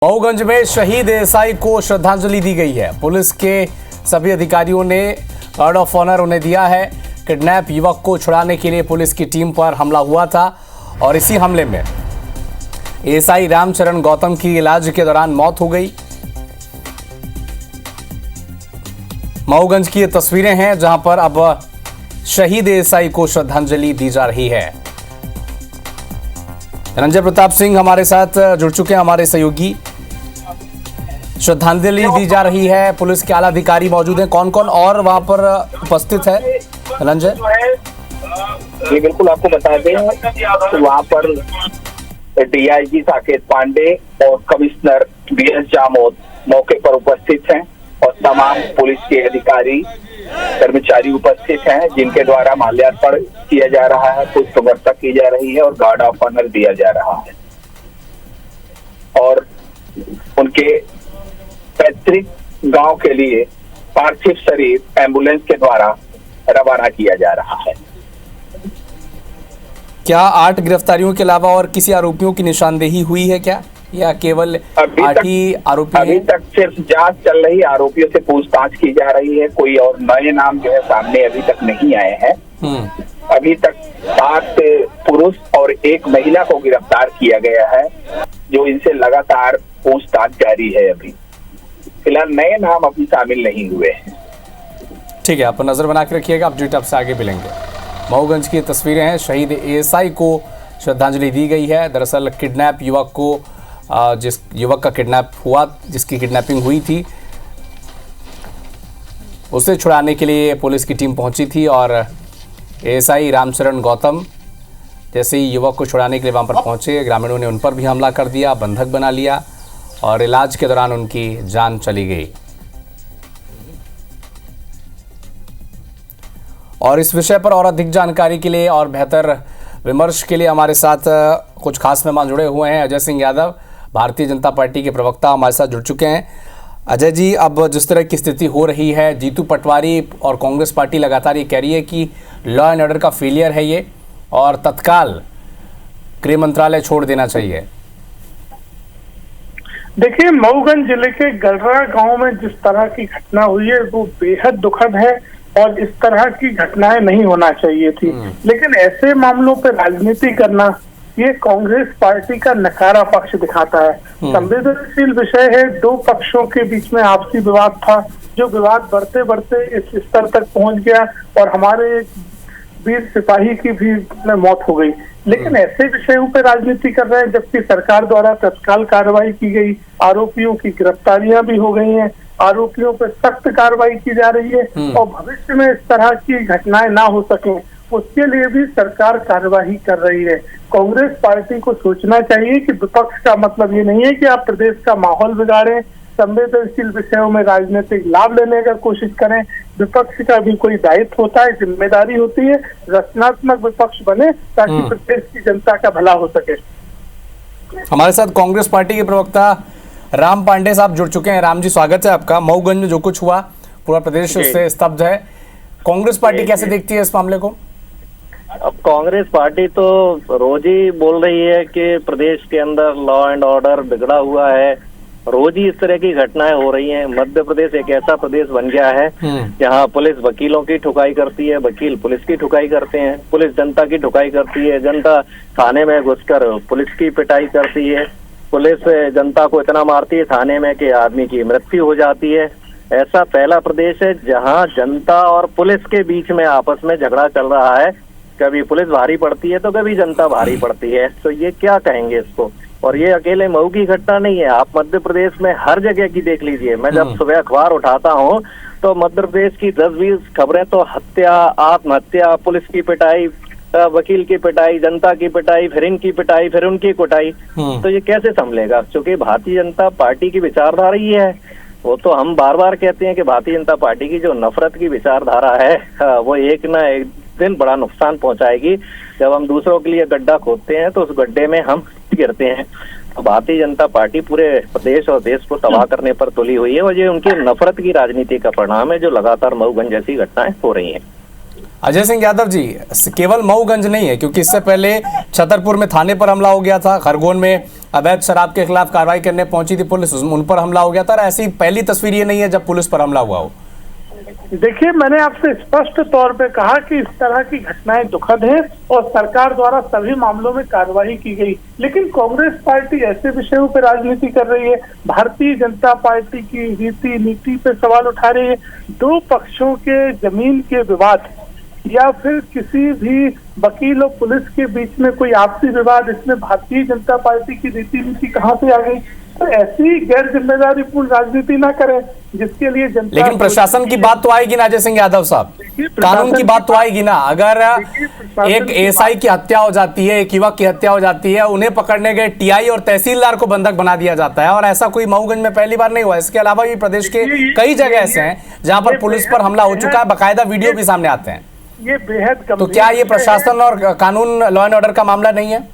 मऊगंज में शहीद एएसआई को श्रद्धांजलि दी गई है। पुलिस के सभी अधिकारियों ने गार्ड ऑफ ऑनर उन्हें दिया है। किडनैप युवक को छुड़ाने के लिए पुलिस की टीम पर हमला हुआ था और इसी हमले में एएसआई रामचरण गौतम की इलाज के दौरान मौत हो गई। मऊगंज की ये तस्वीरें हैं जहां पर अब शहीद एएसआई को श्रद्धांजलि दी जा रही है। रंजय प्रताप सिंह हमारे साथ जुड़ चुके हैं, हमारे सहयोगी। श्रद्धांजलि दी जा रही है, पुलिस के आला अधिकारी मौजूद हैं, कौन कौन और वहां पर उपस्थित है रंजय? जी बिल्कुल, आपको बता दें वहां पर डीआईजी साकेत पांडे और कमिश्नर बीएस जामोद मौके पर उपस्थित हैं और तमाम पुलिस के अधिकारी कर्मचारी उपस्थित हैं जिनके द्वारा माल्यार्पण किया जा रहा है, पुष्पवर्षा की जा रही है और गार्ड ऑफ ऑनर दिया जा रहा है और उनके पैतृक गांव के लिए पार्थिव शरीर एम्बुलेंस के द्वारा रवाना किया जा रहा है। क्या 8 गिरफ्तारियों के अलावा और किसी आरोपियों की निशानदेही हुई है क्या, या केवल 8 ही आरोपी? अभी तक सिर्फ जांच चल रही, आरोपियों से पूछताछ की जा रही है। कोई और नए नाम जो है सामने अभी तक नहीं आए हैं। अभी तक 7 पुरुष और 1 महिला को गिरफ्तार किया गया है, जो इनसे लगातार पूछताछ जारी है। अभी फिलहाल नए नाम अभी शामिल नहीं हुए हैं। ठीक है, आप नजर बना के रखिएगा, अपडेट आपसे आगे मिलेंगे। मऊगंज की तस्वीरें हैं, शहीद एएसआई को श्रद्धांजलि दी गई है। दरअसल किडनैप युवक को, जिस युवक का किडनैप हुआ, जिसकी किडनैपिंग हुई थी, उसे छुड़ाने के लिए पुलिस की टीम पहुंची थी और एएसआई रामचरण गौतम जैसे ही युवक को छुड़ाने के लिए वहां पर पहुंचे, ग्रामीणों ने उन पर भी हमला कर दिया, बंधक बना लिया और इलाज के दौरान उनकी जान चली गई। और इस विषय पर और अधिक जानकारी के लिए और बेहतर विमर्श के लिए हमारे साथ कुछ खास मेहमान जुड़े हुए हैं। अजय सिंह यादव, भारतीय जनता पार्टी के प्रवक्ता, हमारे साथ जुड़ चुके हैं। अजय जी, अब जिस तरह की स्थिति हो रही है, जीतू पटवारी और कांग्रेस पार्टी लगातार ये कह रही है कि लॉ एंड ऑर्डर का फेलियर है ये और तत्काल गृह मंत्रालय छोड़ देना चाहिए। देखिए, मऊगंज जिले के गलरा गांव में जिस तरह की घटना हुई है वो बेहद दुखद है और इस तरह की घटनाएं नहीं होना चाहिए थी। लेकिन ऐसे मामलों पर राजनीति करना ये कांग्रेस पार्टी का नकारा पक्ष दिखाता है। संवेदनशील विषय है, 2 पक्षों के बीच में आपसी विवाद था, जो विवाद बढ़ते बढ़ते इस स्तर तक पहुंच गया और हमारे वीर सिपाही की भी मौत हो गई। लेकिन ऐसे विषयों पर राजनीति कर रहे हैं जबकि सरकार द्वारा तत्काल कार्रवाई की गई, आरोपियों की गिरफ्तारियां भी हो गई हैं, आरोपियों पर सख्त कार्रवाई की जा रही है और भविष्य में इस तरह की घटनाएं ना हो सके उसके लिए भी सरकार कार्यवाही कर रही है। कांग्रेस पार्टी को सोचना चाहिए कि विपक्ष का मतलब ये नहीं है कि आप प्रदेश का माहौल बिगाड़ें, संवेदनशील विषयों में राजनीतिक लाभ लेने का कोशिश करें। विपक्ष का भी कोई दायित्व होता है, जिम्मेदारी होती है, रचनात्मक विपक्ष बने ताकि प्रदेश की जनता का भला हो सके। हमारे साथ कांग्रेस पार्टी के प्रवक्ता राम पांडे साहब जुड़ चुके हैं। राम जी, स्वागत है आपका। मऊगंज में जो कुछ हुआ, पूरा प्रदेश उससे स्तब्ध है। कांग्रेस पार्टी कैसे देखती है इस मामले को? अब कांग्रेस पार्टी तो रोज ही बोल रही है कि प्रदेश के अंदर लॉ एंड ऑर्डर बिगड़ा हुआ है। रोज ही इस तरह की घटनाएं हो रही हैं। मध्य प्रदेश एक ऐसा प्रदेश बन गया है जहां पुलिस वकीलों की ठुकाई करती है, वकील पुलिस की ठुकाई करते हैं, पुलिस जनता की ठुकाई करती है, जनता थाने में घुसकर पुलिस की पिटाई करती है, पुलिस जनता को इतना मारती है थाने में कि आदमी की मृत्यु हो जाती है। ऐसा पहला प्रदेश है जहां जनता और पुलिस के बीच में आपस में झगड़ा चल रहा है। कभी पुलिस भारी पड़ती है तो कभी जनता भारी पड़ती है। तो ये क्या कहेंगे इसको? और ये अकेले मऊ की घटना नहीं है, आप मध्य प्रदेश में हर जगह की देख लीजिए। मैं जब सुबह अखबार उठाता हूँ तो मध्य प्रदेश की 10-20 खबरें तो हत्या, आत्महत्या, पुलिस की पिटाई, वकील की पिटाई, जनता की पिटाई, फिर इनकी पिटाई, फिर उनकी कुटाई। तो ये कैसे संभलेगा? क्योंकि भारतीय जनता पार्टी की विचारधारा ही है। वो तो हम बार बार कहते हैं कि भारतीय जनता पार्टी की जो नफरत की विचारधारा है वो एक ना एक दिन बड़ा नुकसान पहुंचाएगी। जब हम दूसरों के लिए गड्ढा खोदते हैं तो उस गड्ढे में हम गिरते हैं। तो भारतीय जनता पार्टी पूरे प्रदेश और देश को तबाह करने पर तुली हुई है और ये उनकी नफरत की राजनीति का परिणाम है जो लगातार मऊगंज जैसी घटनाएं हो रही हैं। अजय सिंह यादव जी, केवल मऊगंज नहीं है, क्योंकि इससे पहले छतरपुर में थाने पर हमला हो गया था, खरगोन में अवैध शराब के खिलाफ कार्रवाई करने पहुंची थी पुलिस, उन पर हमला हो गया था। ऐसी पहली तस्वीर ये नहीं है जब पुलिस पर हमला हुआ हो। देखिए, मैंने आपसे स्पष्ट तौर पे कहा कि इस तरह की घटनाएं दुखद हैं और सरकार द्वारा सभी मामलों में कार्रवाई की गई, लेकिन कांग्रेस पार्टी ऐसे विषयों पर राजनीति कर रही है। भारतीय जनता पार्टी की रीति नीति पे सवाल उठा रही है। दो पक्षों के जमीन के विवाद या फिर किसी भी वकील और पुलिस के बीच में कोई आपसी विवाद, इसमें भारतीय जनता पार्टी की रीति नीति कहाँ से आ गई? तो ऐसी गैर जिम्मेदारीपूर्ण राजनीति ना करें जिसके लिए जनता। लेकिन प्रशासन की बात तो आएगी ना अजय सिंह यादव साहब, कानून की बात तो आएगी ना। अगर एक एएसआई की हत्या हो जाती है, एक युवक की हत्या हो जाती है, उन्हें पकड़ने गए टीआई और तहसीलदार को बंधक बना दिया जाता है, और ऐसा कोई मऊगंज में पहली बार नहीं हुआ। इसके अलावा भी प्रदेश के कई जगह ऐसे हैं जहां पर पुलिस पर हमला हो चुका है, बाकायदा वीडियो भी सामने आते हैं। ये बेहद तो क्या ये प्रशासन और कानून, लॉ एंड ऑर्डर का मामला नहीं है?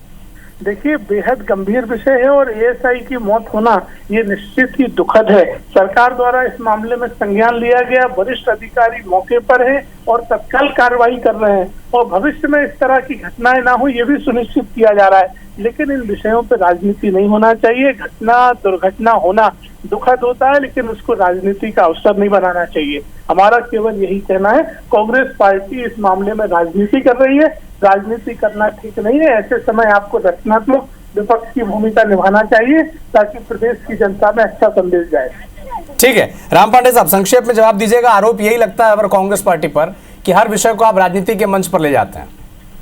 देखिए, बेहद गंभीर विषय है और एएसआई की मौत होना ये निश्चित ही दुखद है। सरकार द्वारा इस मामले में संज्ञान लिया गया, वरिष्ठ अधिकारी मौके पर हैं और तत्काल कार्रवाई कर रहे हैं और भविष्य में इस तरह की घटनाएं ना हो ये भी सुनिश्चित किया जा रहा है। लेकिन इन विषयों पर राजनीति नहीं होना चाहिए। घटना, दुर्घटना होना दुखद होता है, लेकिन उसको राजनीति का अवसर नहीं बनाना चाहिए। हमारा केवल यही कहना है, कांग्रेस पार्टी इस मामले में राजनीति कर रही है। राजनीति करना ठीक नहीं है। ऐसे समय आपको रचनात्मक विपक्ष की भूमिका निभाना चाहिए ताकि प्रदेश की जनता में अच्छा संदेश जाए। ठीक है, राम पांडे साहब संक्षेप में जवाब दीजिएगा। आरोप यही लगता है कांग्रेस पार्टी पर कि हर विषय को आप राजनीति के मंच पर ले जाते हैं।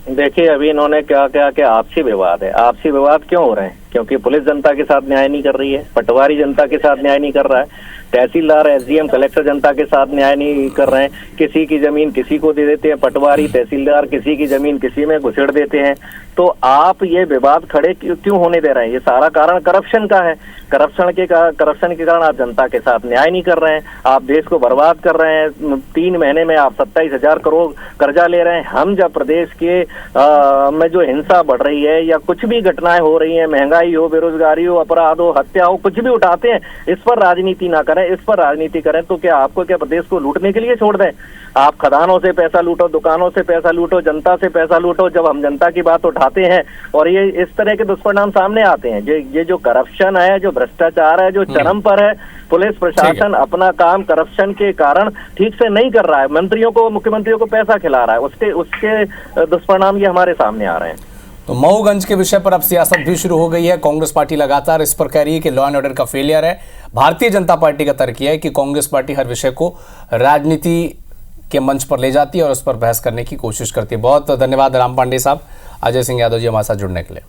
देखिए, अभी इन्होंने क्या क्या कि आपसी विवाद है। आपसी विवाद क्यों हो रहे हैं? क्योंकि पुलिस जनता के साथ न्याय नहीं कर रही है, पटवारी जनता के साथ न्याय नहीं कर रहा है, तहसीलदार, एसडीएम, कलेक्टर जनता के साथ न्याय नहीं कर रहे हैं। किसी की जमीन किसी को दे देते हैं, पटवारी, तहसीलदार किसी की जमीन किसी में घुसेड़ देते हैं। तो आप ये विवाद खड़े क्यों होने दे रहे हैं? ये सारा कारण करप्शन का है। करप्शन के कारण आप जनता के साथ न्याय नहीं कर रहे हैं, आप देश को बर्बाद कर रहे हैं। 3 महीने में आप 27,000 करोड़ कर्जा ले रहे हैं। हम जब प्रदेश के में जो हिंसा बढ़ रही है या कुछ भी घटनाएं हो रही हैं, महंगाई हो, बेरोजगारी हो, अपराध हो, हत्या हो, कुछ भी उठाते हैं, इस पर राजनीति ना करें। इस पर राजनीति करें तो क्या आपको क्या प्रदेश को लूटने के लिए छोड़ दें? आप खदानों से पैसा लूटो, दुकानों से पैसा लूटो, जनता से पैसा लूटो। जब हम जनता की बात उठाते हैं और ये इस तरह के दुष्परिणाम सामने आते हैं, ये जो करप्शन है, जो भ्रष्टाचार है, जो चरम पर है, पुलिस प्रशासन अपना काम करप्शन के कारण ठीक से नहीं कर रहा है, मंत्रियों को, मुख्यमंत्रियों को पैसा खिला रहा है, उसके दुष्परिणाम ये हमारे सामने आ रहे हैं। तो मऊगंज के विषय पर अब सियासत भी शुरू हो गई है। कांग्रेस पार्टी लगातार इस पर कह रही है कि लॉ एंड ऑर्डर का फेलियर है। भारतीय जनता पार्टी का तर्क यह है कि कांग्रेस पार्टी हर विषय को राजनीति के मंच पर ले जाती है और उस पर बहस करने की कोशिश करती है। बहुत धन्यवाद राम पांडे साहब, अजय सिंह यादव जी हमारे साथ जुड़ने के लिए।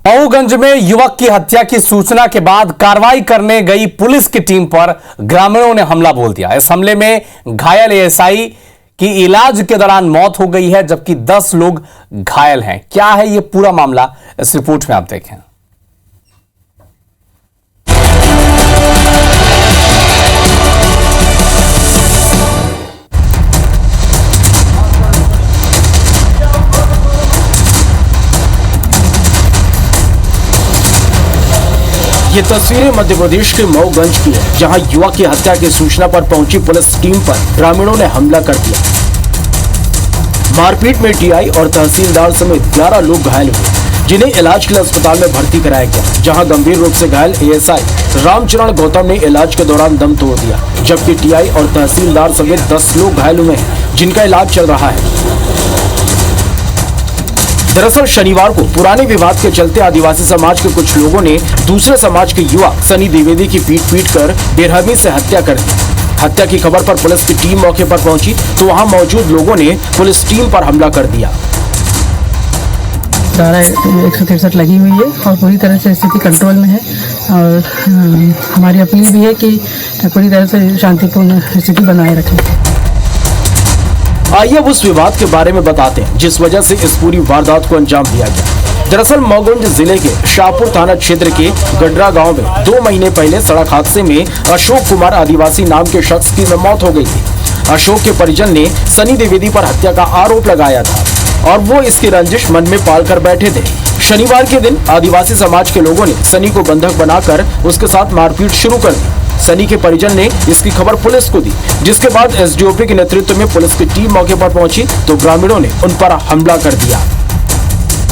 मऊगंज में युवक की हत्या की सूचना के बाद कार्रवाई करने गई पुलिस की टीम पर ग्रामीणों ने हमला बोल दिया। इस हमले में घायल एएसआई की इलाज के दौरान मौत हो गई है, जबकि 10 लोग घायल हैं। क्या है ये पूरा मामला, इस रिपोर्ट में आप देखें। ये तस्वीरें मध्य प्रदेश के मऊगंज की है, जहां युवक की हत्या की सूचना पर पहुंची पुलिस टीम पर ग्रामीणों ने हमला कर दिया। मारपीट में टीआई और तहसीलदार समेत 11 लोग घायल हुए, जिन्हें इलाज के लिए अस्पताल में भर्ती कराया गया, जहां गंभीर रूप से घायल एएसआई रामचरण गौतम ने इलाज के दौरान दम तोड़ दिया, जबकि टीआई और तहसीलदार समेत 10 लोग घायल हुए हैं, जिनका इलाज चल रहा है। दरअसल शनिवार को पुराने विवाद के चलते आदिवासी समाज के कुछ लोगों ने दूसरे समाज के युवक सनी द्विवेदी की पीट कर बेरहमी से हत्या कर दी। हत्या की खबर पर पुलिस की टीम मौके पर पहुंची तो वहां मौजूद लोगों ने पुलिस टीम पर हमला कर दिया। धारा 163 लगी हुई है और पूरी तरह से स्थिति कंट्रोल में है और हमारी अपील भी है कि पूरी तरह से शांतिपूर्ण स्थिति बनाए रखें। आइए अब उस विवाद के बारे में बताते हैं जिस वजह से इस पूरी वारदात को अंजाम दिया गया। दरअसल मऊगंज जिले के शाहपुर थाना क्षेत्र के गडरा गांव में 2 महीने पहले सड़क हादसे में अशोक कुमार आदिवासी नाम के शख्स की मौत हो गई थी। अशोक के परिजन ने सनी द्विवेदी पर हत्या का आरोप लगाया था और वो इसकी रंजिश मन में पाल कर बैठे थे। शनिवार के दिन आदिवासी समाज के लोगों ने सनी को बंधक बनाकर उसके साथ मारपीट शुरू कर दी। सनी के परिजन ने इसकी खबर पुलिस को दी, जिसके बाद एसडीओपी के नेतृत्व में पुलिस की टीम मौके पर पहुंची तो ग्रामीणों ने उन पर हमला कर दिया।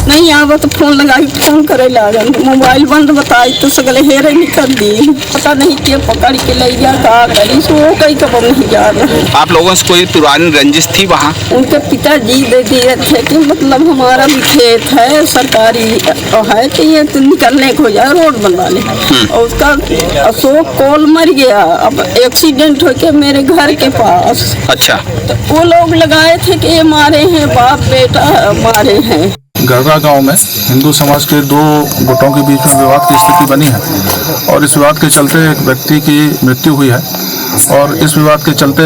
नहीं आवा तो फोन लगा के फोन करे लागन, मोबाइल बंद बताई तो सगले हेरे निकल दी, पता नहीं के पकड़ के ले गया का करी, सो कहीं कब नहीं जा रहा। आप लोगों से कोई पुरानी रंजिश थी वहाँ? उनके पिताजी दे दिए थे कि मतलब हमारा भी खेत है सरकारी है कि ये तो निकलने को जाए रोड बनवा ले, और उसका अशोक कोल मर गया अब एक्सीडेंट हो के मेरे घर के पास। अच्छा, तो वो लोग लगाए थे कि ये मारे हैं, बाप बेटा मारे हैं। गढ़रा गांव में हिंदू समाज के दो गुटों के बीच में विवाद की स्थिति बनी है और इस विवाद के चलते एक व्यक्ति की मृत्यु हुई है और इस विवाद के चलते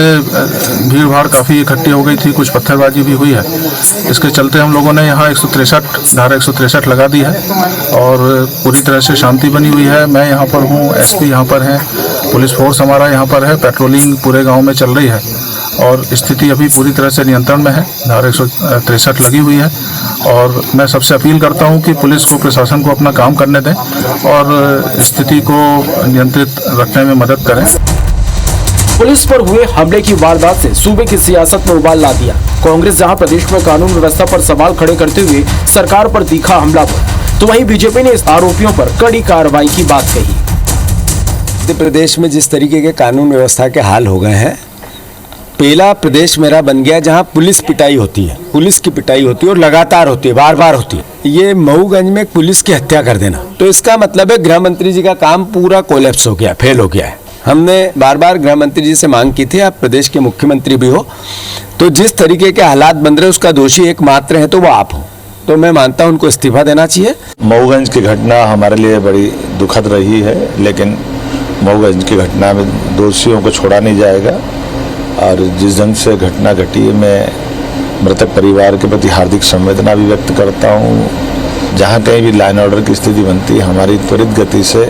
भीड़ भाड़ काफ़ी इकट्ठी हो गई थी, कुछ पत्थरबाजी भी हुई है। इसके चलते हम लोगों ने यहाँ धारा 163 लगा दी है और पूरी तरह से शांति बनी हुई है। मैं यहाँ पर हूँ, एसपी यहाँ पर है, पुलिस फोर्स हमारा यहाँ पर है, पेट्रोलिंग पूरे गाँव में चल रही है और स्थिति अभी पूरी तरह से नियंत्रण में है। धारा 163 लगी हुई है और मैं सबसे अपील करता हूं कि पुलिस को, प्रशासन को अपना काम करने दें और स्थिति को नियंत्रित रखने में मदद करें। पुलिस पर हुए हमले की वारदात से सूबे की सियासत में उबाल ला दिया। कांग्रेस जहां प्रदेश में कानून व्यवस्था पर सवाल खड़े करते हुए सरकार पर तीखा हमला बोला, तो वहीं बीजेपी ने इस आरोपियों पर कड़ी कार्रवाई की बात कही। मध्य प्रदेश में जिस तरीके के कानून व्यवस्था के हाल हो गए हैं, पहला प्रदेश मेरा बन गया जहां पुलिस पिटाई होती है, पुलिस की पिटाई होती है और लगातार होती है, बार बार होती है। ये मऊगंज में पुलिस की हत्या कर देना, तो इसका मतलब है गृह मंत्री जी का काम पूरा कोलैप्स हो गया, फेल हो गया है। हमने बार बार गृह मंत्री जी से मांग की थी, आप प्रदेश के मुख्यमंत्री भी हो, तो जिस तरीके के हालात बन रहे उसका दोषी एकमात्र है तो वो आप हो, तो मैं मानता हूं उनको इस्तीफा देना चाहिए। मऊगंज की घटना हमारे लिए बड़ी दुखद रही है, लेकिन मऊगंज की घटना में दोषियों को छोड़ा नहीं जाएगा और जिस ढंग से घटना घटी है, मैं मृतक परिवार के प्रति हार्दिक संवेदना भी व्यक्त करता हूँ। जहाँ कहीं भी लाइन ऑर्डर की स्थिति बनती है, हमारी त्वरित गति से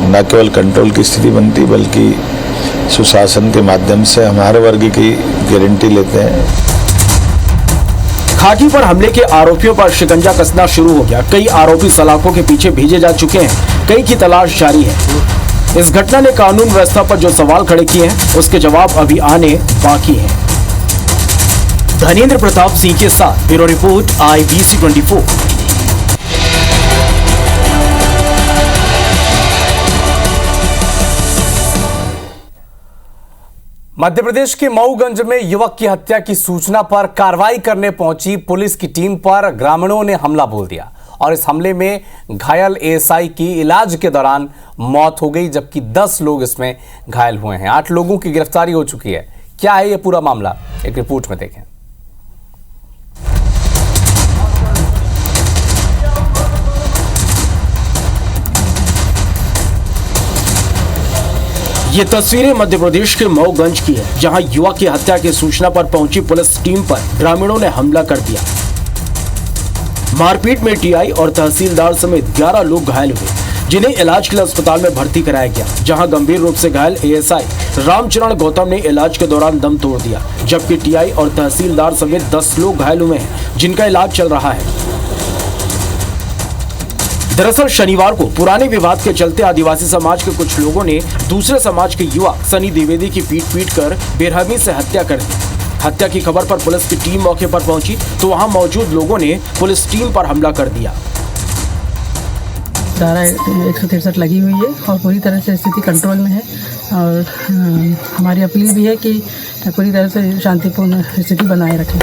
न केवल कंट्रोल की स्थिति बनती बल्कि सुशासन के माध्यम से हमारे वर्ग की गारंटी लेते हैं। खाकी पर हमले के आरोपियों पर शिकंजा कसना शुरू हो गया। कई आरोपी सलाखों के पीछे भेजे जा चुके हैं, कई की तलाश जारी है। इस घटना ने कानून व्यवस्था पर जो सवाल खड़े किए हैं उसके जवाब अभी आने बाकी हैं। धनेंद्र प्रताप सिंह के साथ bureau report IBC 24। Madhya Pradesh के मऊगंज में युवक की हत्या की सूचना पर कार्रवाई करने पहुंची पुलिस की टीम पर ग्रामीणों ने हमला बोल दिया और इस हमले में घायल ASI की इलाज के दौरान मौत हो गई, जबकि 10 लोग इसमें घायल हुए हैं। 8 लोगों की गिरफ्तारी हो चुकी है। क्या है ये पूरा मामला, एक रिपोर्ट में देखें। ये तस्वीरें मध्य प्रदेश के मऊगंज की है, जहां युवक की हत्या की सूचना पर पहुंची पुलिस टीम पर ग्रामीणों ने हमला कर दिया। मारपीट में TI और तहसीलदार समेत 11 लोग घायल हुए, जिन्हें इलाज के लिए अस्पताल में भर्ती कराया गया, जहां गंभीर रूप से घायल ASI रामचरण गौतम ने इलाज के दौरान दम तोड़ दिया, जबकि TI और तहसीलदार समेत 10 लोग घायल हुए हैं, जिनका इलाज चल रहा है। दरअसल शनिवार को पुराने विवाद के चलते आदिवासी समाज के कुछ लोगों ने दूसरे समाज के युवक सनी द्विवेदी की पीट कर बेरहमी से हत्या कर दी। हत्या की खबर पर पुलिस की टीम मौके पर पहुंची तो वहां मौजूद लोगों ने पुलिस टीम पर हमला कर दिया। धारा 163 लगी हुई है और पूरी तरह से स्थिति कंट्रोल में है और हमारी अपील भी है कि पूरी तरह से शांतिपूर्ण स्थिति बनाए रखें।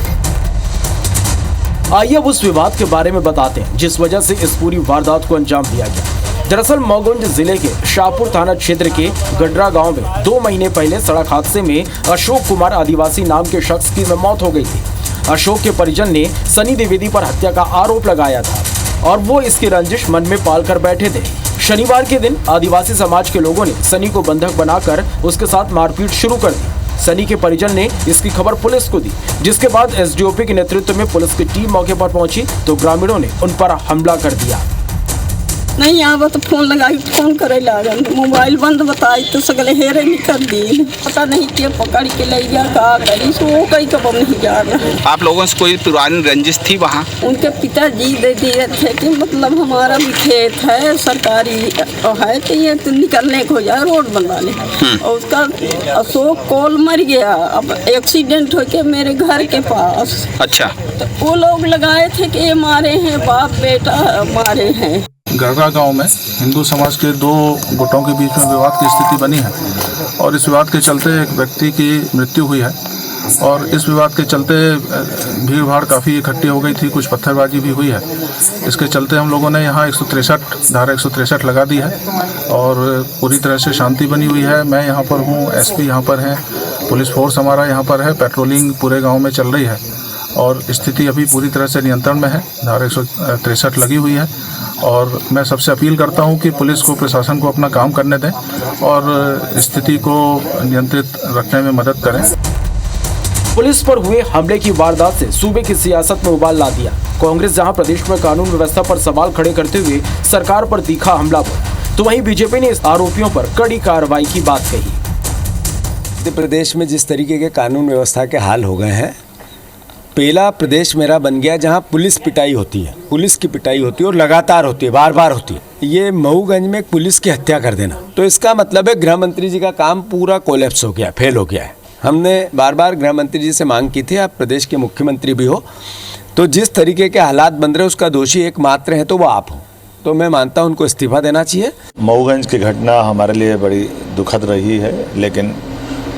आइए अब उस विवाद के बारे में बताते हैं जिस वजह से इस पूरी वारदात को अंजाम दिया गया। दरअसल मऊगंज जिले के शाहपुर थाना क्षेत्र के गढ़रा गांव में 2 महीने पहले सड़क हादसे में अशोक कुमार आदिवासी नाम के शख्स की मौत हो गई थी। अशोक के परिजन ने सनी द्विवेदी पर हत्या का आरोप लगाया था और वो इसकी रंजिश मन में पाल कर बैठे थे। शनिवार के दिन आदिवासी समाज के लोगों ने सनी को बंधक बनाकर उसके साथ मारपीट शुरू कर दी। सनी के परिजन ने इसकी खबर पुलिस को दी, जिसके बाद SDOP के नेतृत्व में पुलिस की टीम मौके पर पहुंची तो ग्रामीणों ने उन पर हमला कर दिया। नहीं आवा तो फोन लगा के फोन करे लागन, मोबाइल बंद बताई तो सगले हेरे निकल दी, पता नहीं के पकड़ के ले गया का करी सो कहीं कब नहीं जा रहा। आप लोगों से कोई पुरानी रंजिश थी वहाँ? उनके पिताजी दे दिए थे कि मतलब हमारा भी खेत है सरकारी है तो ये तो निकलने को जाए रोड बनवा ले, और उसका अशोक कॉल मर गया, अब एक्सीडेंट हो के मेरे घर के पास। अच्छा, तो वो लोग लगाए थे कि ये मारे हैं, बाप बेटा मारे हैं। गढ़रा गांव में हिंदू समाज के दो गुटों के बीच में विवाद की स्थिति बनी है और इस विवाद के चलते एक व्यक्ति की मृत्यु हुई है और इस विवाद के चलते भीड़ भाड़ काफ़ी इकट्ठी हो गई थी, कुछ पत्थरबाजी भी हुई है। इसके चलते हम लोगों ने यहाँ धारा 163 लगा दी है और पूरी तरह से शांति बनी हुई है। मैं यहाँ पर हूँ, एसपी यहाँ पर है, पुलिस फोर्स हमारा यहाँ पर है, पेट्रोलिंग पूरे गाँव में चल रही है और स्थिति अभी पूरी तरह से नियंत्रण में है। धारा 163 लगी हुई है और मैं सबसे अपील करता हूं कि पुलिस को, प्रशासन को अपना काम करने दें और स्थिति को नियंत्रित रखने में मदद करें। पुलिस पर हुए हमले की वारदात से सूबे की सियासत में उबाल ला दिया। कांग्रेस जहां प्रदेश में कानून व्यवस्था पर सवाल खड़े करते हुए सरकार पर तीखा हमला बोला, तो वहीं बीजेपी ने इस आरोपियों पर कड़ी कार्रवाई की बात कही। मध्य प्रदेश में जिस तरीके के कानून व्यवस्था के हाल हो गए हैं, पहला प्रदेश मेरा बन गया जहां पुलिस पिटाई होती है, पुलिस की पिटाई होती है और लगातार होती है, बार बार होती है। ये मऊगंज में पुलिस की हत्या कर देना, तो इसका मतलब है गृह मंत्री जी का काम पूरा कोलैप्स हो गया, फेल हो गया है। हमने बार बार गृह मंत्री जी से मांग की थी, आप प्रदेश के मुख्यमंत्री भी हो, तो जिस तरीके के हालात बन रहे उसका दोषी एकमात्र है तो वो आप हो, तो मैं मानता हूँ उनको इस्तीफा देना चाहिए। मऊगंज की घटना हमारे लिए बड़ी दुखद रही है, लेकिन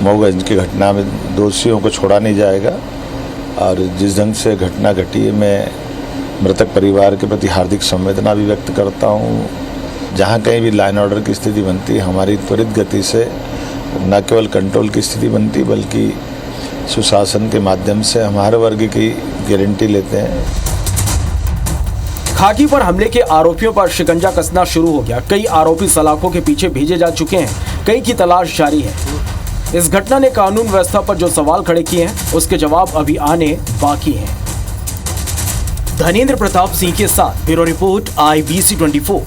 मऊगंज की घटना में दोषियों को छोड़ा नहीं जाएगा और जिस ढंग से घटना घटी है, मैं मृतक परिवार के प्रति हार्दिक संवेदना भी व्यक्त करता हूँ। जहाँ कहीं भी लाइन ऑर्डर की स्थिति बनती है, हमारी त्वरित गति से न केवल कंट्रोल की स्थिति बनती बल्कि सुशासन के माध्यम से हम हर वर्ग की गारंटी लेते हैं। खाकी पर हमले के आरोपियों पर शिकंजा कसना शुरू हो गया। कई आरोपी सलाखों के पीछे भेजे जा चुके हैं, कई की तलाश जारी है। इस घटना ने कानून व्यवस्था पर जो सवाल खड़े किए हैं उसके जवाब अभी आने बाकी हैं। धनेंद्र प्रताप सिंह के साथ ब्यूरो रिपोर्ट IBC 24।